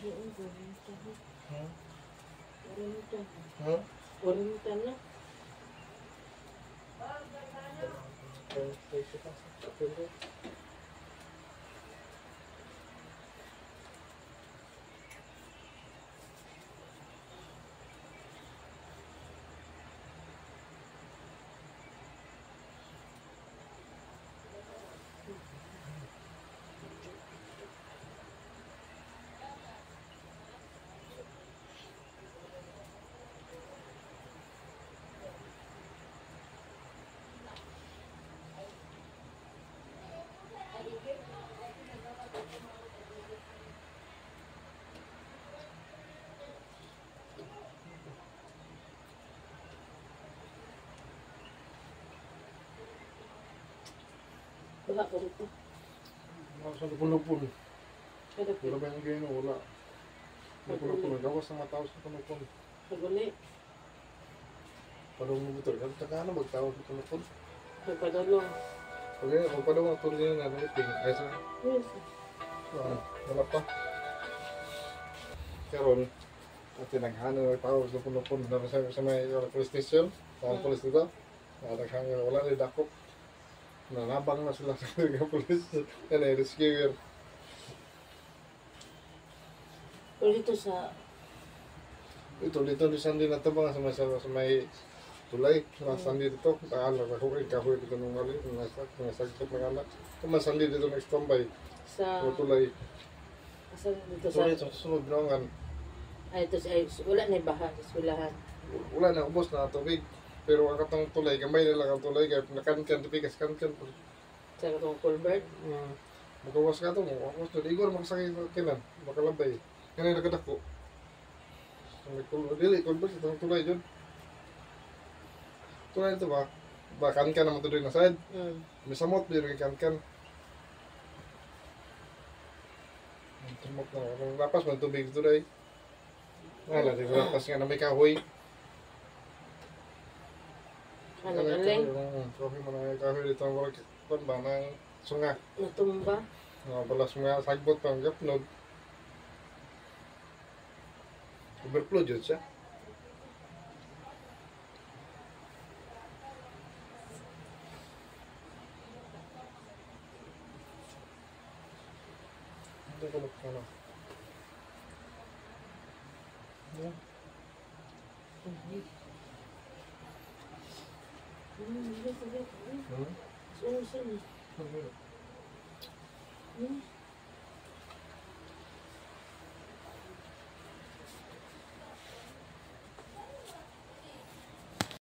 Hmm? 40. Hmm? 40 na. Wala ko dito. Sa lupon-lupon. Kada Wala ba yung ganyan? Wala. Lupon-lupon. Gawas ng mga tao sa lupon-lupon. Paguli. Padong mo betul. Kan teka na magtao sa lupon-lupon. Nagpadalong. Pag padong ang tuloy na iping. Ay sa. Yes. Wala pa. Karon at tinaghana ng tao sa lupon-lupon. Sa may police station. Sa police dito. Naghana wala rin dakop. Nanabang na sila sa mga police. Yan ay rescuer. Pero dito sa... Dito di sandi na ito mga sa may tulay. Sandi dito. Taala na kahoy dito nung mali. Nasagtap ng anak. Masandi dito ng standby. Sa... Tulay. Asa dito sa... Tulay sa susunod naman. Ay, ito ay, wala na yung baha sa eskwelahan. Wala na, ubos na tubig. Pero ang katong tulay, gamay na lang ang tulay. Kaya nakankan, tipigas kankan. Sa itong culvert. Magawas ka ito, magawas doon. Igor, magsakay sa kinan. Makalabay. Ganyan nakadako. Dili, culvert, itong tulay dyan. Tulay ito ba? Kankan naman ito doon na side. May samot, di rin kankan. Tumok na. Ang lapas man tubig ito doon. Wala, di ba? Lapas nga na may kahoy. Ano galing? Kahoy mo na kahoy dito ang walang ba ng sunga. Natumba. Balas mga sagbot pang gapnod. Overflow dyan siya. Hindi ko ano. Yan. Sige. Hmm? Sige. Hmm. Sige.